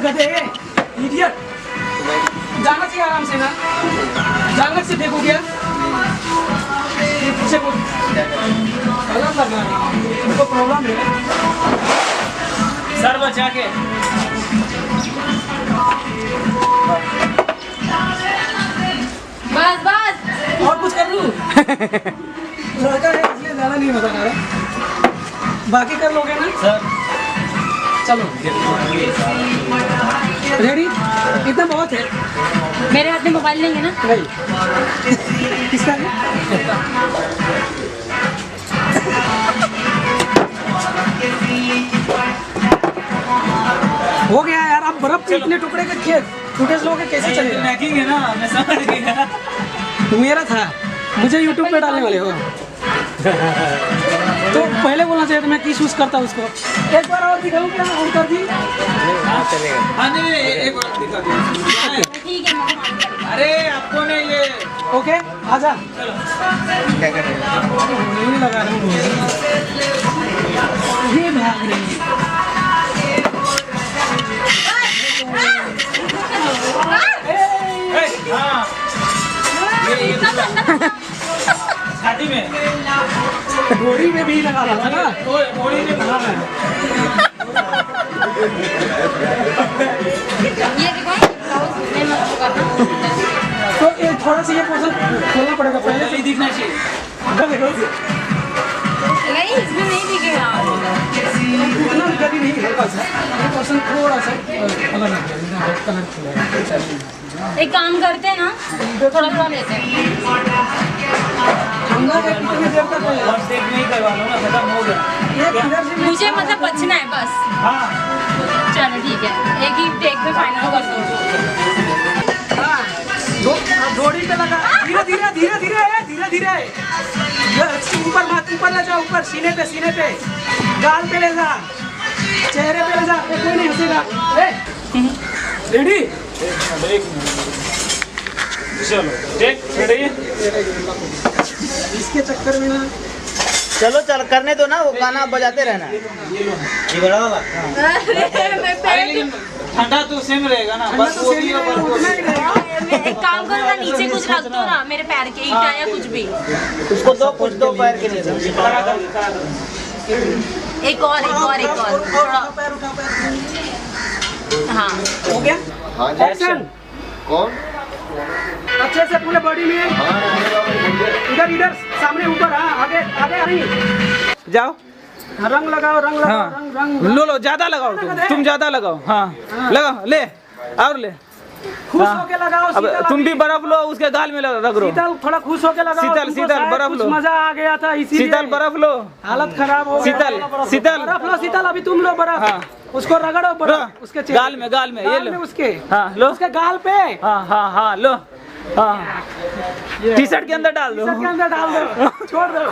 गधे इडियट, जाना चाहिए आराम से ना, जाना से देखो क्या पीछे को गलत लग रहा है, उनको प्रॉब्लम है सर बचा के। बस बस और कुछ कर लूँ लड़का है इसलिए ज़्यादा नहीं बता रहा, बाकी कर लोगे ना सर? चलो रेडी, इतना बहुत है। मेरे हाथ में मोबाइल नहीं है ना? नहीं किसका है? हो गया यार, आप बर्फ के इतने टुकड़े के खेत टूटे लोगे कैसे चलेगा? मैकिंग है ना, मैं समझ गया। मेरा था, मुझे यूट्यूब पे डालने वाले हो तो पहले बोलना चाहिए तो मैं किस यूज करता उसको। एक बार और दिखाऊं क्या? और कर दी? हाँ चलेगा। हाँ नहीं एक बार दिखा दो। ठीक है। अरे आपको ने ये ओके आजा। क्या कर रहे हैं? नहीं लगा रहा हूँ, ये भाग रही है। हाँ शादी में घोड़ी में भी लगा रहा था ना, घोड़ी में कहा है। ये तो ये थोड़ा सा ये पोर्शन खोलना पड़ेगा पहले नहीं दिखना चाहिए। नहीं, इसमें नहीं दिखेगा। इतना गली नहीं है, हल्का सा ये पोर्शन थोड़ा सा अलग है, कलर। एक काम करते हैं ना, थोड़ा थोड़ा लेते हैं। अंदर है, कितनी देर तक है? और स्टेप नहीं करवा लो ना, खत्म हो गया। ये किधर से मुझे मतलब बचना है बस। हाँ चलो ठीक है, एक ही टेक में फाइनल कर दो। घोड़ी पे लगा, धीरे धीरे धीरे धीरे धीरे धीरे ऊपर मत, ऊपर ले जाओ, ऊपर सीने पे गाल पे ले जा, चेहरे पे ले जा, कोई नहीं हंसेगा। रेडी? चलो टेक रेडी। इसके चक्कर में ना चलो चल करने दो ना, वो गाना बजाते रहना। ये बड़ा वाला अरे लेकिन ठंडा तो सेम रहेगा ना, बस वो भी उतना ही रहेगा। एक काम करो ना, नीचे कुछ रख दो ना, मेरे पैर के ईंटा या कुछ भी। उसको दो, कुछ दो पैर के नीचे। एक और थोड़ा। पैर उठा, पैर हाँ हो गया। हाँ जी। एक्शन। कौन? अच्छे से पूरे बॉडी में, इधर सामने ऊपर, हाँ आगे नहीं जाओ। रंग लगाओ, हाँ रंग लो ज्यादा लगाओ, तुम ज्यादा लगाओ। हाँ लगाओ, ले और ले। खुश होके लगाओ। अब तुम भी बर्फ लो, उसके गाल में रख लो। शीतल थोड़ा खुश होके लगाओ। शीतल बर्फ लो। मजा आ गया था इसीलिए। शीतल बर्फ लो, हालत खराब हो गया। शीतल बर्फ लो शीतल, अभी तुम लो बर्फ। हाँ। उसको रगड़ो बर्फ उसके गाल में ये लो उसके। हाँ लो उसके गाल पे। हाँ लो। हाँ टी शर्ट के अंदर डाल दो, छोड़ दो।